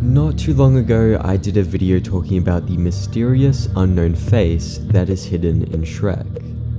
Not too long ago, I did a video talking about the mysterious unknown face that is hidden in Shrek.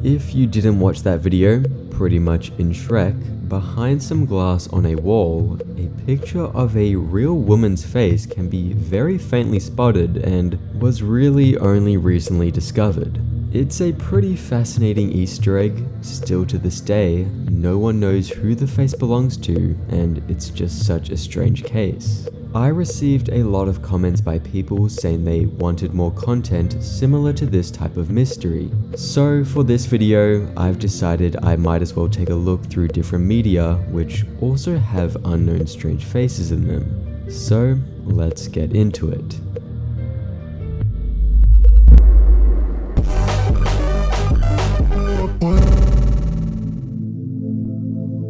If you didn't watch that video, pretty much in Shrek, behind some glass on a wall, a picture of a real woman's face can be very faintly spotted and was really only recently discovered. It's a pretty fascinating Easter egg. Still to this day, no one knows who the face belongs to, and it's just such a strange case. I received a lot of comments by people saying they wanted more content similar to this type of mystery. So for this video, I've decided I might as well take a look through different media which also have unknown strange faces in them. So let's get into it.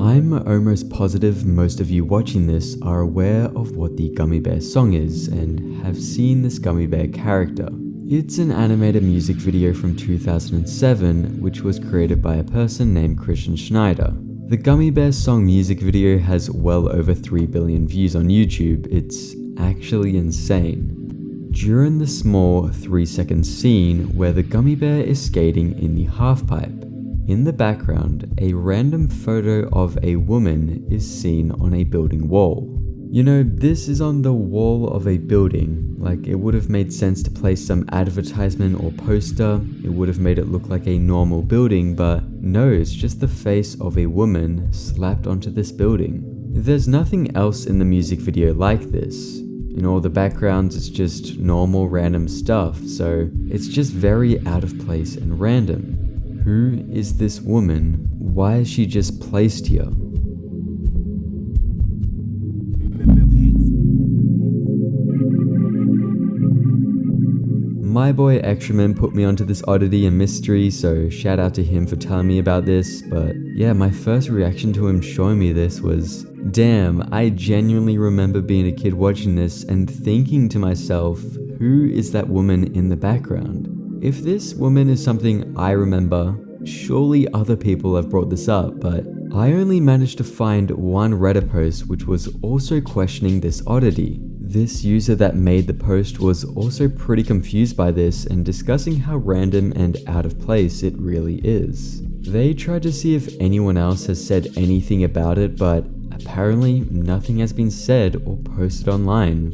I'm almost positive most of you watching this are aware of what the Gummy Bear song is and have seen this Gummy Bear character. It's an animated music video from 2007 which was created by a person named Christian Schneider. The Gummy Bear song music video has well over 3 billion views on YouTube. It's actually insane. During the small 3-second scene where the Gummy Bear is skating in the halfpipe, in the background, a random photo of a woman is seen on a building wall. You know, this is on the wall of a building. Like, it would have made sense to place some advertisement or poster. It would have made it look like a normal building, but no, it's just the face of a woman slapped onto this building. There's nothing else in the music video like this. In all the backgrounds, it's just normal random stuff, so it's just very out of place and random. Who is this woman? Why is she just placed here? My boy Extraman put me onto this oddity and mystery, so shout out to him for telling me about this. But yeah, my first reaction to him showing me this was, damn, I genuinely remember being a kid watching this and thinking to myself, who is that woman in the background? If this woman is something I remember, surely other people have brought this up, but I only managed to find one Reddit post which was also questioning this oddity. This user that made the post was also pretty confused by this and discussing how random and out of place it really is. They tried to see if anyone else has said anything about it, but apparently nothing has been said or posted online.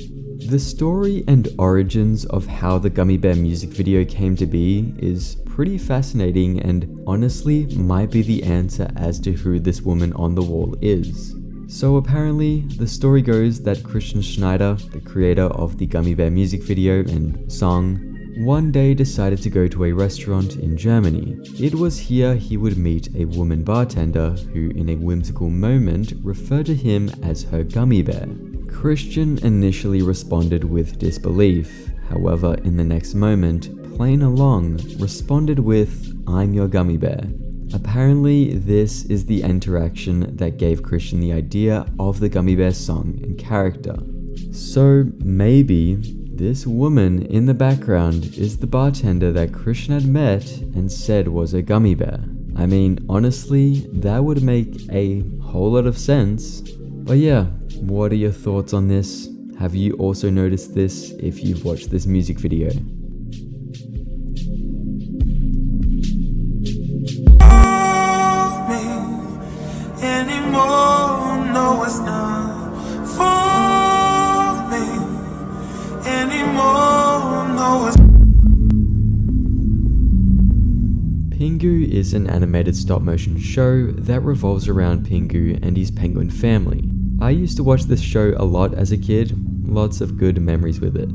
The story and origins of how the Gummy Bear music video came to be is pretty fascinating and honestly might be the answer as to who this woman on the wall is. So apparently, the story goes that Christian Schneider, the creator of the Gummy Bear music video and song, one day decided to go to a restaurant in Germany. It was here he would meet a woman bartender who in a whimsical moment referred to him as her gummy bear. Christian initially responded with disbelief, however in the next moment, playing along, responded with, "I'm your gummy bear." Apparently this is the interaction that gave Christian the idea of the Gummy Bear song and character. So maybe this woman in the background is the bartender that Christian had met and said was a gummy bear. I mean, honestly, that would make a whole lot of sense. But yeah, what are your thoughts on this? Have you also noticed this if you've watched this music video? Pingu is an animated stop-motion show that revolves around Pingu and his penguin family. I used to watch this show a lot as a kid, lots of good memories with it.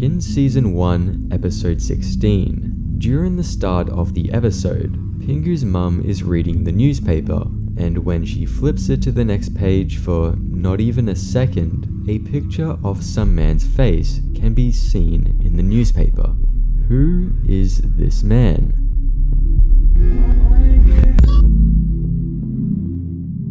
In season 1, episode 16, during the start of the episode, Pingu's mum is reading the newspaper, and when she flips it to the next page for not even a second, a picture of some man's face can be seen in the newspaper. Who is this man?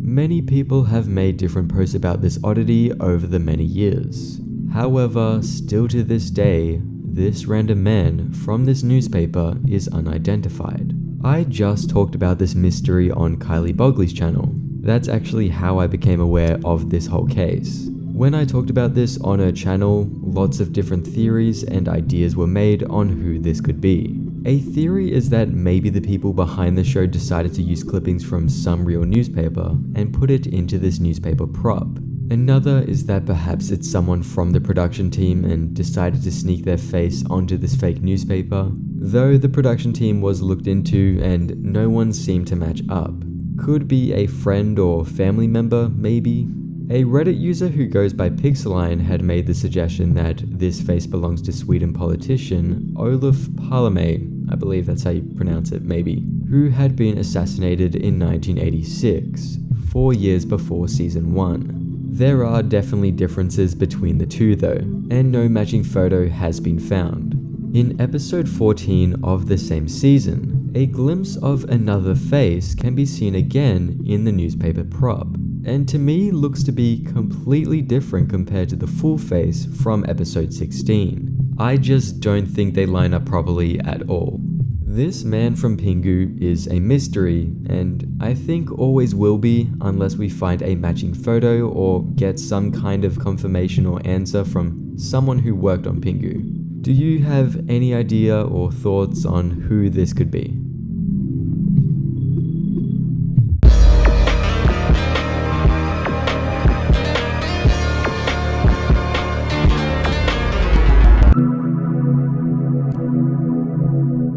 Many people have made different posts about this oddity over the many years. However, still to this day, this random man from this newspaper is unidentified. I just talked about this mystery on Kylie Bogley's channel. That's actually how I became aware of this whole case. When I talked about this on her channel, lots of different theories and ideas were made on who this could be. A theory is that maybe the people behind the show decided to use clippings from some real newspaper and put it into this newspaper prop. Another is that perhaps it's someone from the production team and decided to sneak their face onto this fake newspaper, though the production team was looked into and no one seemed to match up. Could be a friend or family member, maybe. A Reddit user who goes by Pixeline had made the suggestion that this face belongs to Sweden politician Olof Palme, I believe that's how you pronounce it, maybe, who had been assassinated in 1986, 4 years before season 1. There are definitely differences between the two though, and no matching photo has been found. In episode 14 of the same season, a glimpse of another face can be seen again in the newspaper prop, and to me looks to be completely different compared to the full face from episode 16. I just don't think they line up properly at all. This man from Pingu is a mystery, and I think always will be unless we find a matching photo or get some kind of confirmation or answer from someone who worked on Pingu. Do you have any idea or thoughts on who this could be?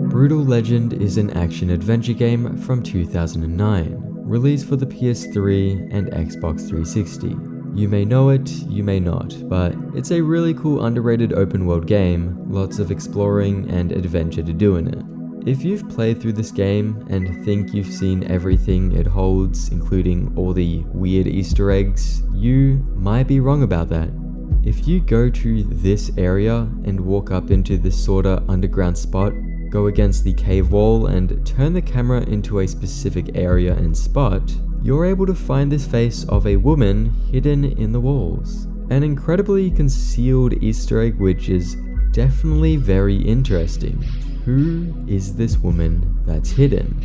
Brutal Legend is an action-adventure game from 2009, released for the PS3 and Xbox 360. You may know it, you may not, but it's a really cool underrated open-world game, lots of exploring and adventure to do in it. If you've played through this game and think you've seen everything it holds, including all the weird Easter eggs, you might be wrong about that. If you go to this area and walk up into this sorta underground spot, go against the cave wall and turn the camera into a specific area and spot, you're able to find this face of a woman hidden in the walls. An incredibly concealed Easter egg which is definitely very interesting. Who is this woman that's hidden?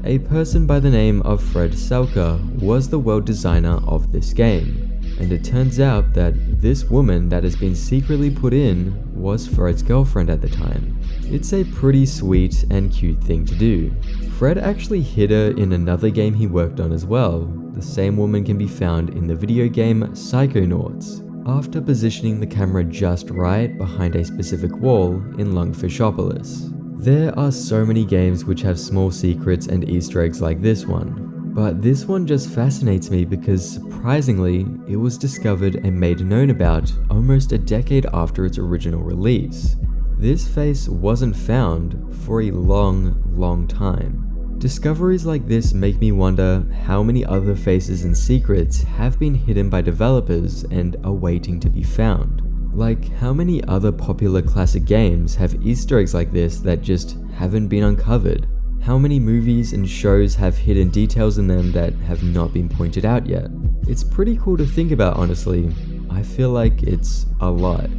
A person by the name of Fred Selker was the world designer of this game. And it turns out that this woman that has been secretly put in was Fred's girlfriend at the time. It's a pretty sweet and cute thing to do. Fred actually hid her in another game he worked on as well. The same woman can be found in the video game Psychonauts, after positioning the camera just right behind a specific wall in Lungfishopolis. There are so many games which have small secrets and Easter eggs like this one. But this one just fascinates me because surprisingly, it was discovered and made known about almost a decade after its original release. This face wasn't found for a long time. Discoveries like this make me wonder how many other faces and secrets have been hidden by developers and are waiting to be found. Like, how many other popular classic games have Easter eggs like this that just haven't been uncovered? How many movies and shows have hidden details in them that have not been pointed out yet? It's pretty cool to think about, honestly. I feel like it's a lot.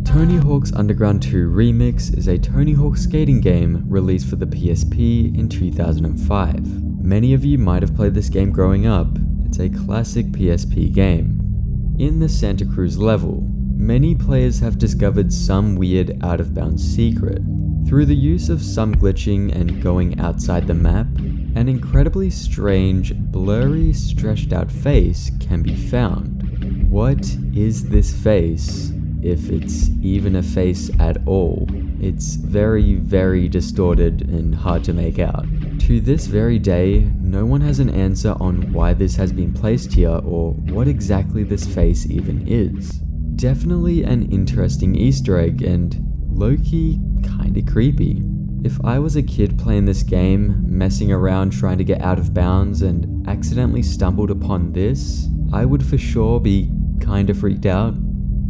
Tony Hawk's Underground 2 Remix is a Tony Hawk skating game released for the PSP in 2005. Many of you might have played this game growing up. It's a classic PSP game. In the Santa Cruz level, many players have discovered some weird out-of-bounds secret. Through the use of some glitching and going outside the map, an incredibly strange, blurry, stretched out face can be found. What is this face? If it's even a face at all. It's very distorted and hard to make out. To this very day, no one has an answer on why this has been placed here or what exactly this face even is. Definitely an interesting Easter egg and low-key kinda creepy. If I was a kid playing this game, messing around trying to get out of bounds and accidentally stumbled upon this, I would for sure be kinda freaked out.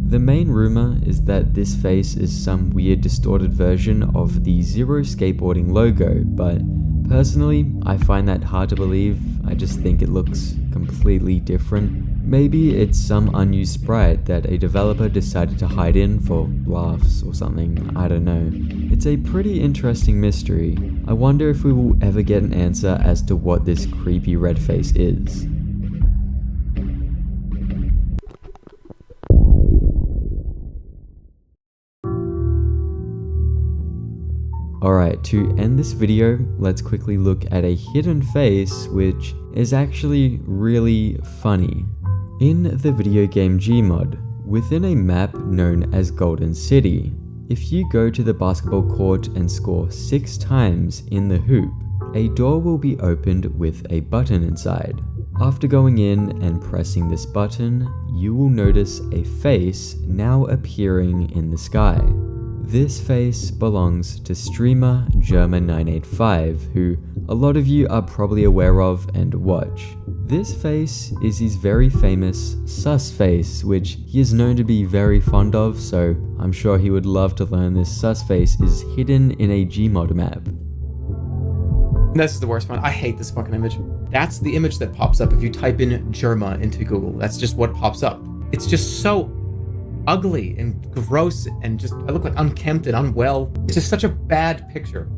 The main rumor is that this face is some weird distorted version of the Zero skateboarding logo, but personally, I find that hard to believe. I just think it looks completely different. Maybe it's some unused sprite that a developer decided to hide in for laughs or something, I don't know. It's a pretty interesting mystery. I wonder if we will ever get an answer as to what this creepy red face is. Alright, to end this video, let's quickly look at a hidden face which is actually really funny. In the video game Gmod, within a map known as Golden City, if you go to the basketball court and score 6 times in the hoop, a door will be opened with a button inside. After going in and pressing this button, you will notice a face now appearing in the sky. This face belongs to streamer Germa985, who a lot of you are probably aware of and watch. This face is his very famous sus face, which he is known to be very fond of, so I'm sure he would love to learn this sus face is hidden in a Gmod map. This is the worst one. I hate this fucking image. That's the image that pops up if you type in Germa into Google. That's just what pops up. It's just so ugly and gross and just, I look like unkempt and unwell. It's just such a bad picture.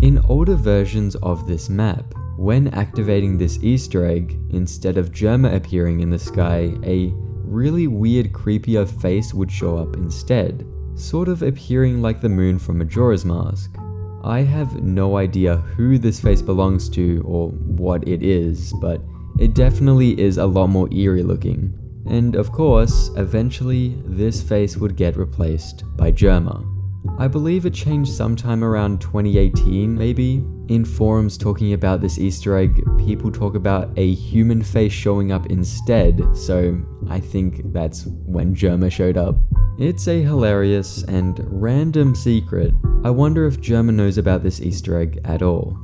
In older versions of this map, when activating this Easter egg, instead of Germa appearing in the sky, a really weird creepier face would show up instead, sort of appearing like the moon from Majora's Mask. I have no idea who this face belongs to or what it is, but it definitely is a lot more eerie looking. And of course, eventually this face would get replaced by Germa. I believe it changed sometime around 2018 maybe. In forums talking about this Easter egg, people talk about a human face showing up instead, so I think that's when Germa showed up. It's a hilarious and random secret. I wonder if Germa knows about this Easter egg at all.